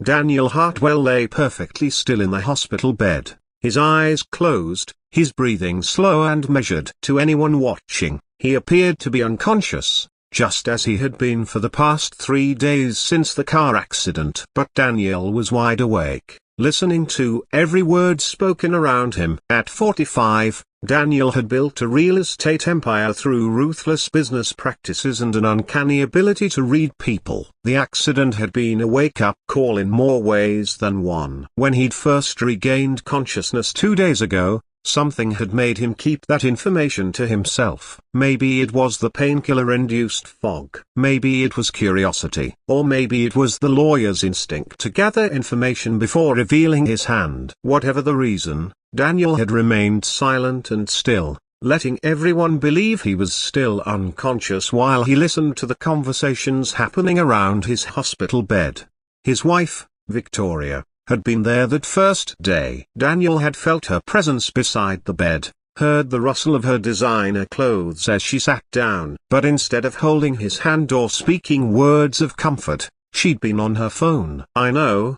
Daniel Hartwell lay perfectly still in the hospital bed, his eyes closed, his breathing slow and measured. To anyone watching, he appeared to be unconscious, just as he had been for the past 3 days since the car accident. But Daniel was wide awake, listening to every word spoken around him. At 45, Daniel had built a real estate empire through ruthless business practices and an uncanny ability to read people. The accident had been a wake-up call in more ways than one. When he'd first regained consciousness 2 days ago, something had made him keep that information to himself. Maybe it was the painkiller-induced fog. Maybe it was curiosity. Or maybe it was the lawyer's instinct to gather information before revealing his hand. Whatever the reason, Daniel had remained silent and still, letting everyone believe he was still unconscious while he listened to the conversations happening around his hospital bed. His wife, Victoria, had been there that first day. Daniel had felt her presence beside the bed, heard the rustle of her designer clothes as she sat down. But instead of holding his hand or speaking words of comfort, she'd been on her phone. I know,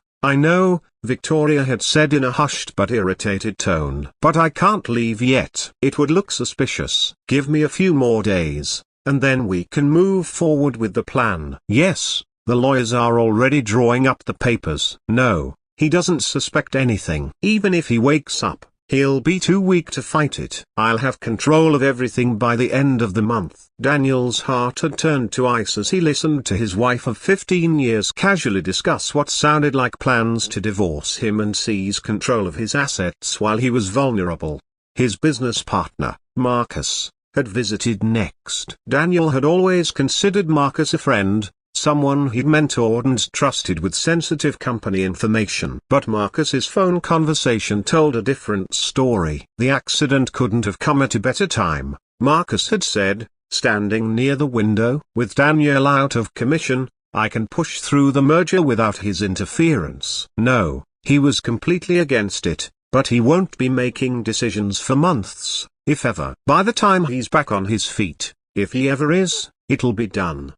Victoria had said in a hushed but irritated tone. But I can't leave yet. It would look suspicious. Give me a few more days, and then we can move forward with the plan. Yes, the lawyers are already drawing up the papers. No, he doesn't suspect anything. Even if he wakes up, he'll be too weak to fight it. I'll have control of everything by the end of the month. Daniel's heart had turned to ice as he listened to his wife of 15 years casually discuss what sounded like plans to divorce him and seize control of his assets while he was vulnerable. His business partner, Marcus, had visited next. Daniel had always considered Marcus a friend, someone he'd mentored and trusted with sensitive company information. But Marcus's phone conversation told a different story. The accident couldn't have come at a better time, Marcus had said, standing near the window. With Daniel out of commission, I can push through the merger without his interference. No, he was completely against it, but he won't be making decisions for months, if ever. By the time he's back on his feet, if he ever is, it'll be done.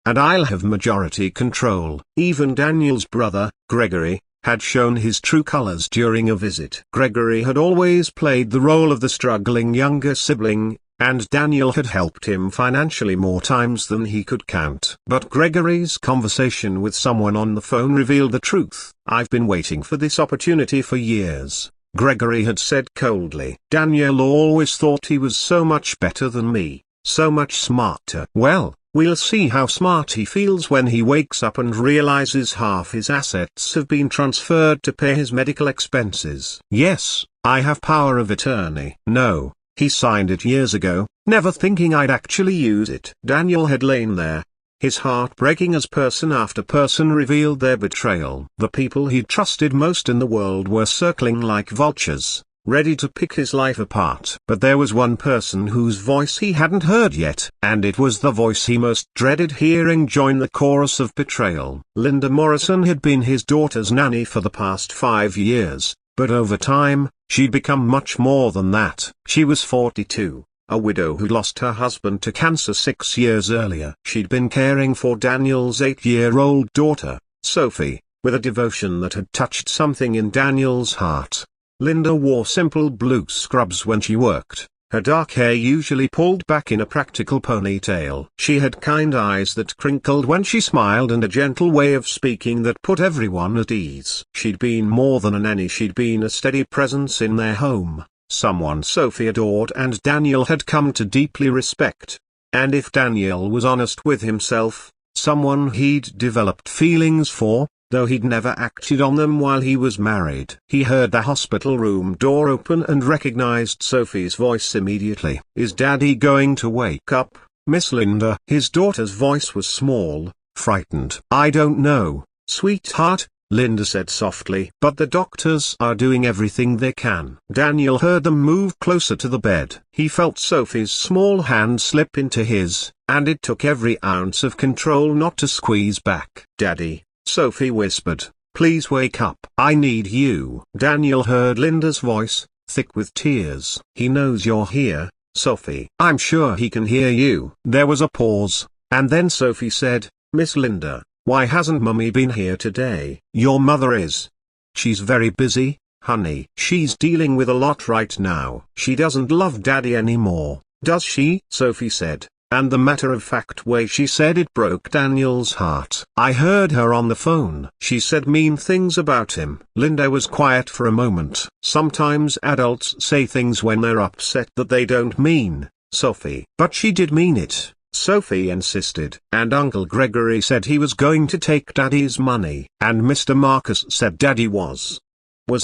And I'll have majority control. Even Daniel's brother, Gregory, had shown his true colors during a visit. Gregory had always played the role of the struggling younger sibling, and Daniel had helped him financially more times than he could count. But Gregory's conversation with someone on the phone revealed the truth. I've been waiting for this opportunity for years, Gregory had said coldly. Daniel always thought he was so much better than me, so much smarter. Well, we'll see how smart he feels when he wakes up and realizes half his assets have been transferred to pay his medical expenses. Yes, I have power of attorney. No, he signed it years ago, never thinking I'd actually use it. Daniel had lain there, his heart breaking as person after person revealed their betrayal. The people he trusted most in the world were circling like vultures, ready to pick his life apart. But there was one person whose voice he hadn't heard yet, and it was the voice he most dreaded hearing join the chorus of betrayal. Linda Morrison had been his daughter's nanny for the past 5 years, but over time, she'd become much more than that. She was 42, a widow who lost her husband to cancer 6 years earlier. She'd been caring for Daniel's 8-year-old daughter, Sophie, with a devotion that had touched something in Daniel's heart. Linda wore simple blue scrubs when she worked, her dark hair usually pulled back in a practical ponytail. She had kind eyes that crinkled when she smiled and a gentle way of speaking that put everyone at ease. She'd been more than a nanny, she'd been a steady presence in their home, someone Sophie adored and Daniel had come to deeply respect. And if Daniel was honest with himself, someone he'd developed feelings for, though he'd never acted on them while he was married. He heard the hospital room door open and recognized Sophie's voice immediately. Is Daddy going to wake up, Miss Linda? His daughter's voice was small, frightened. I don't know, sweetheart, Linda said softly. But the doctors are doing everything they can. Daniel heard them move closer to the bed. He felt Sophie's small hand slip into his, and it took every ounce of control not to squeeze back. Daddy, Sophie whispered, please wake up. I need you. Daniel heard Linda's voice, thick with tears. He knows you're here, Sophie. I'm sure he can hear you. There was a pause, and then Sophie said, Miss Linda, Why hasn't Mummy been here today? Your mother is. She's very busy, honey. She's dealing with a lot right now. She doesn't love Daddy anymore, does she? Sophie said, and the matter-of-fact way she said it broke Daniel's heart. I heard her on the phone. She said mean things about him. Linda was quiet for a moment. Sometimes adults say things when they're upset that they don't mean, Sophie. But she did mean it, Sophie insisted. And Uncle Gregory said he was going to take Daddy's money. And Mr. Marcus said Daddy was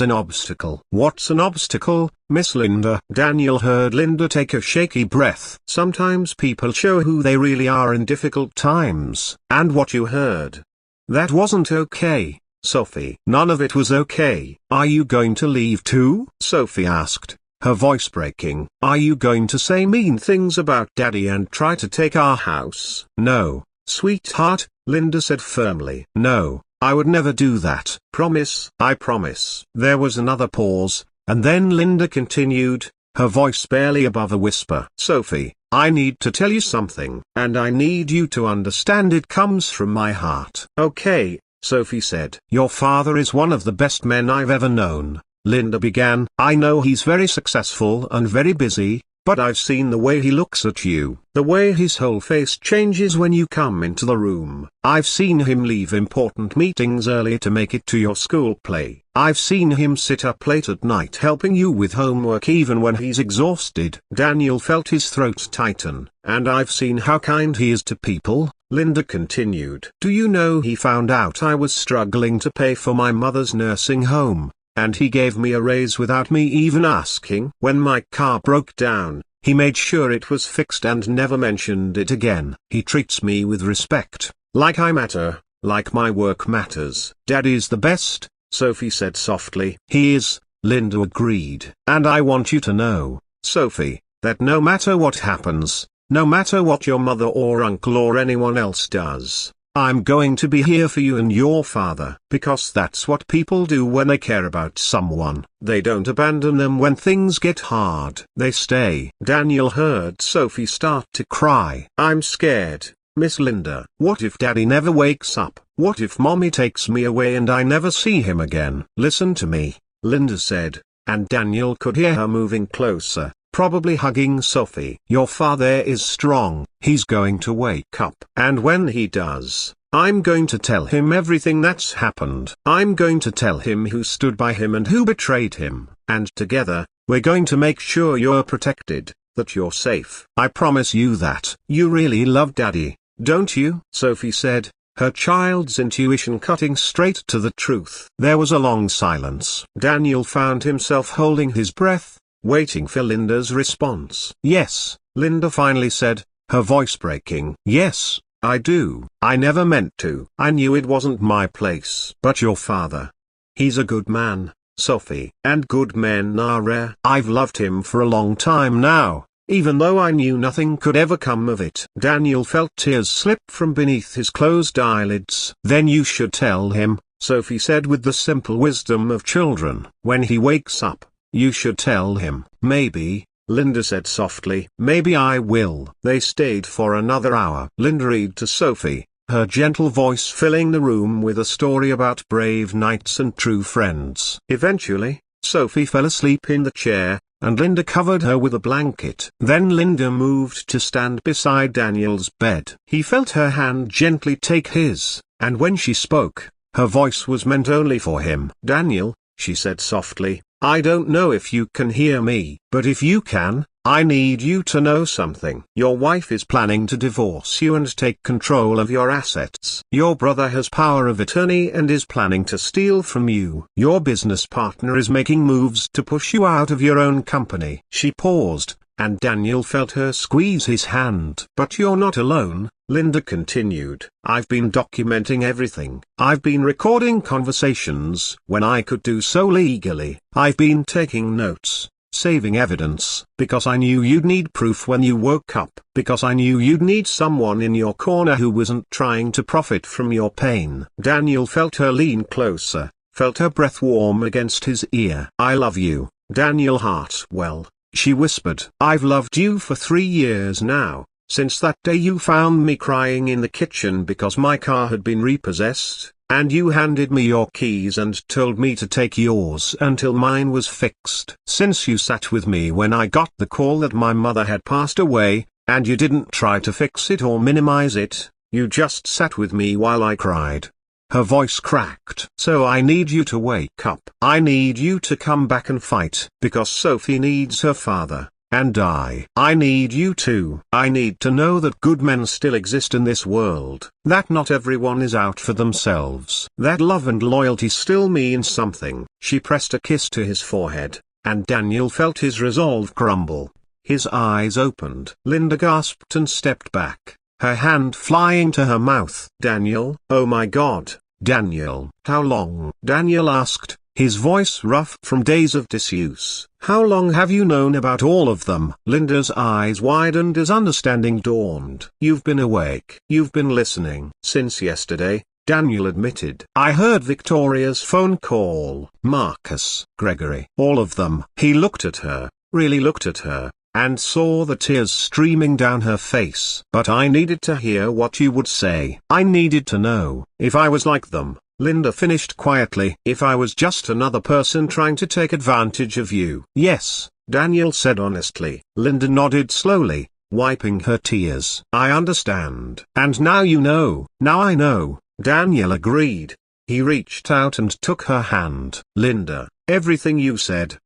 an obstacle. What's an obstacle, Miss Linda? Daniel heard Linda take a shaky breath. Sometimes people show who they really are in difficult times. And what you heard, that wasn't okay, Sophie. None of it was okay. Are you going to leave too? Sophie asked, her voice breaking. Are you going to say mean things about Daddy and try to take our house? No, sweetheart, Linda said firmly. No, I would never do that. Promise? I promise. There was another pause, and then Linda continued, her voice barely above a whisper. Sophie, I need to tell you something, and I need you to understand it comes from my heart. Okay, Sophie said. Your father is one of the best men I've ever known, Linda began. I know he's very successful and very busy, but I've seen the way he looks at you, the way his whole face changes when you come into the room. I've seen him leave important meetings early to make it to your school play. I've seen him sit up late at night helping you with homework even when he's exhausted. Daniel felt his throat tighten. And I've seen how kind he is to people, Linda continued. Do you know he found out I was struggling to pay for my mother's nursing home, and he gave me a raise without me even asking? When my car broke down, he made sure it was fixed and never mentioned it again. He treats me with respect, like I matter, like my work matters. Daddy's the best, Sophie said softly. He is, Linda agreed. And I want you to know, Sophie, that no matter what happens, no matter what your mother or uncle or anyone else does, I'm going to be here for you and your father. Because that's what people do when they care about someone. They don't abandon them when things get hard. They stay. Daniel heard Sophie start to cry. I'm scared, Miss Linda. What if Daddy never wakes up? What if Mommy takes me away and I never see him again? Listen to me, Linda said, and Daniel could hear her moving closer, probably hugging Sophie. Your father is strong. He's going to wake up. And when he does, I'm going to tell him everything that's happened. I'm going to tell him who stood by him and who betrayed him. And together, we're going to make sure you're protected, that you're safe. I promise you that. You really love Daddy, don't you? Sophie said, her child's intuition cutting straight to the truth. There was a long silence. Daniel found himself holding his breath, waiting for Linda's response. Yes, Linda finally said, her voice breaking. Yes, I do. I never meant to. I knew it wasn't my place. But your father, he's a good man, Sophie. And good men are rare. I've loved him for a long time now, even though I knew nothing could ever come of it. Daniel felt tears slip from beneath his closed eyelids. Then you should tell him, Sophie said with the simple wisdom of children. When he wakes up, you should tell him. Maybe, Linda said softly. Maybe I will. They stayed for another hour. Linda read to Sophie, her gentle voice filling the room with a story about brave knights and true friends. Eventually, Sophie fell asleep in the chair, and Linda covered her with a blanket. Then Linda moved to stand beside Daniel's bed. He felt her hand gently take his, and when she spoke, her voice was meant only for him. Daniel, she said softly, I don't know if you can hear me, but if you can, I need you to know something. Your wife is planning to divorce you and take control of your assets. Your brother has power of attorney and is planning to steal from you. Your business partner is making moves to push you out of your own company. She paused, and Daniel felt her squeeze his hand. But you're not alone, Linda continued. I've been documenting everything. I've been recording conversations when I could do so legally. I've been taking notes, saving evidence, because I knew you'd need proof when you woke up, because I knew you'd need someone in your corner who wasn't trying to profit from your pain. Daniel felt her lean closer, felt her breath warm against his ear. I love you, Daniel Hartwell, she whispered. I've loved you for 3 years now, Since that day you found me crying in the kitchen because my car had been repossessed, and you handed me your keys and told me to take yours until mine was fixed. Since you sat with me when I got the call that my mother had passed away, and you didn't try to fix it or minimize it, you just sat with me while I cried. Her voice cracked. So I need you to wake up. I need you to come back and fight. Because Sophie needs her father. And I need you too. I need to know that good men still exist in this world. That not everyone is out for themselves. That love and loyalty still mean something. She pressed a kiss to his forehead, and Daniel felt his resolve crumble. His eyes opened. Linda gasped and stepped back, her hand flying to her mouth. Daniel, oh my God, Daniel. How long? Daniel asked, his voice rough from days of disuse. How long have you known about all of them? Linda's eyes widened as understanding dawned. You've been awake. You've been listening. Since yesterday, Daniel admitted. I heard Victoria's phone call. Marcus, Gregory. All of them. He looked at her, really looked at her, and saw the tears streaming down her face. But I needed to hear what you would say. I needed to know. If I was like them, Linda finished quietly. If I was just another person trying to take advantage of you. Yes, Daniel said honestly. Linda nodded slowly, wiping her tears. I understand. And now you know. Now I know, Daniel agreed. He reached out and took her hand. Linda, everything you said.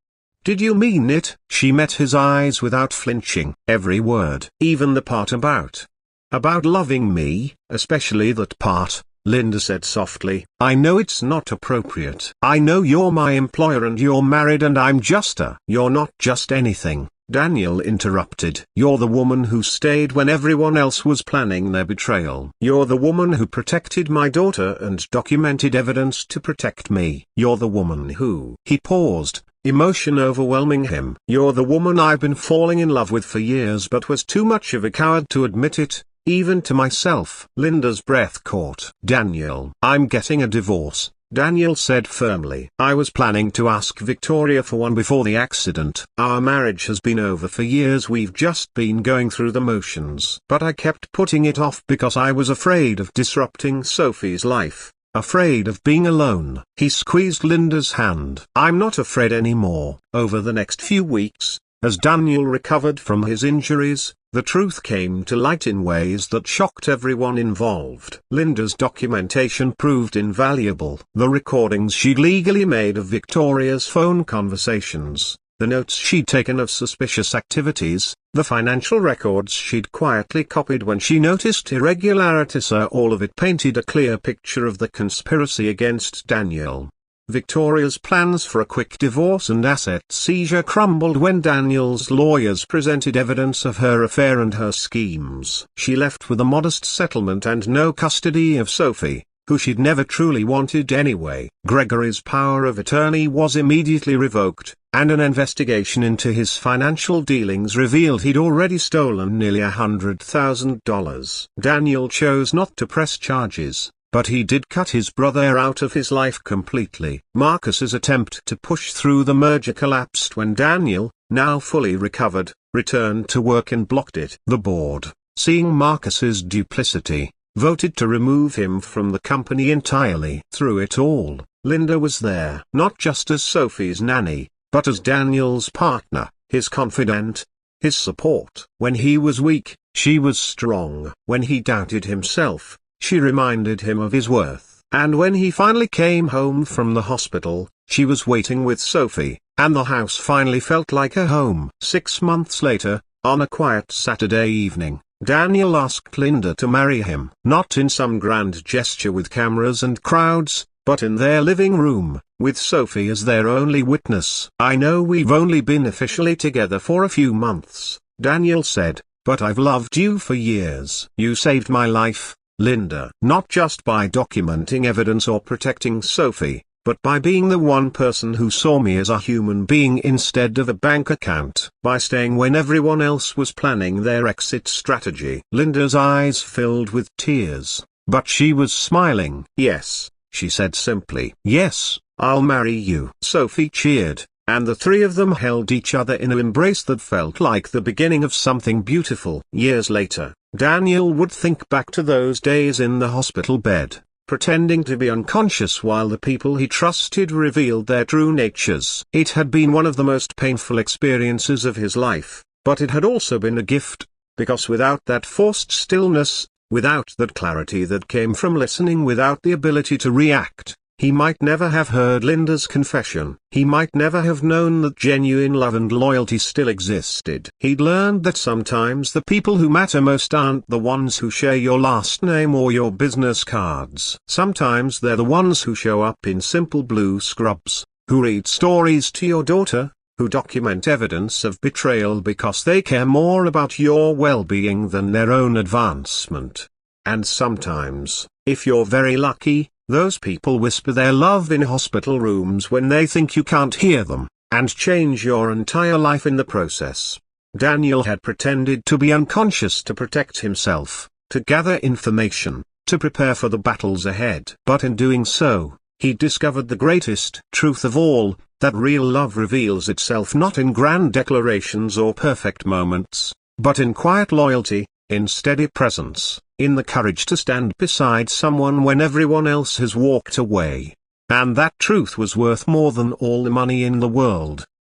Did you mean it? She met his eyes without flinching. Every word. Even the part about loving me, especially that part. Linda said softly. I know it's not appropriate. I know you're my employer and you're married and I'm just a. You're not just anything, Daniel interrupted. You're the woman who stayed when everyone else was planning their betrayal. You're the woman who protected my daughter and documented evidence to protect me. You're the woman who. He paused, emotion overwhelming him. You're the woman I've been falling in love with for years but was too much of a coward to admit it. Even to myself. Linda's breath caught. Daniel, I'm getting a divorce, Daniel said firmly. I was planning to ask Victoria for one before the accident. Our marriage has been over for years. We've just been going through the motions. But I kept putting it off because I was afraid of disrupting Sophie's life. Afraid of being alone. He squeezed Linda's hand. I'm not afraid anymore. Over the next few weeks, as Daniel recovered from his injuries, the truth came to light in ways that shocked everyone involved. Linda's documentation proved invaluable. The recordings she'd legally made of Victoria's phone conversations, the notes she'd taken of suspicious activities, the financial records she'd quietly copied when she noticed irregularities, all of it painted a clear picture of the conspiracy against Daniel. Victoria's plans for a quick divorce and asset seizure crumbled when Daniel's lawyers presented evidence of her affair and her schemes. She left with a modest settlement and no custody of Sophie, who she'd never truly wanted anyway. Gregory's power of attorney was immediately revoked, and an investigation into his financial dealings revealed he'd already stolen nearly $100,000. Daniel chose not to press charges, but he did cut his brother out of his life completely. Marcus's attempt to push through the merger collapsed when Daniel, now fully recovered, returned to work and blocked it. The board, seeing Marcus's duplicity, voted to remove him from the company entirely. Through it all, Linda was there. Not just as Sophie's nanny, but as Daniel's partner, his confidant, his support. When he was weak, she was strong. When he doubted himself, she reminded him of his worth. And when he finally came home from the hospital, she was waiting with Sophie, and the house finally felt like a home. 6 months later, on a quiet Saturday evening, Daniel asked Linda to marry him. Not in some grand gesture with cameras and crowds, but in their living room, with Sophie as their only witness. I know we've only been officially together for a few months, Daniel said, but I've loved you for years. You saved my life, Linda. Not just by documenting evidence or protecting Sophie, but by being the one person who saw me as a human being instead of a bank account. By staying when everyone else was planning their exit strategy. Linda's eyes filled with tears, but she was smiling. Yes, she said simply. Yes, I'll marry you. Sophie cheered, and the three of them held each other in an embrace that felt like the beginning of something beautiful. Years later, Daniel would think back to those days in the hospital bed, pretending to be unconscious while the people he trusted revealed their true natures. It had been one of the most painful experiences of his life, but it had also been a gift, because without that forced stillness, without that clarity that came from listening, without the ability to react, he might never have heard Linda's confession. He might never have known that genuine love and loyalty still existed. He'd learned that sometimes the people who matter most aren't the ones who share your last name or your business cards. Sometimes they're the ones who show up in simple blue scrubs, who read stories to your daughter, who document evidence of betrayal because they care more about your well-being than their own advancement. And sometimes, if you're very lucky, those people whisper their love in hospital rooms when they think you can't hear them, and change your entire life in the process. Daniel had pretended to be unconscious to protect himself, to gather information, to prepare for the battles ahead. But in doing so, he discovered the greatest truth of all, that real love reveals itself not in grand declarations or perfect moments, but in quiet loyalty, in steady presence, in the courage to stand beside someone when everyone else has walked away. And that truth was worth more than all the money in the world.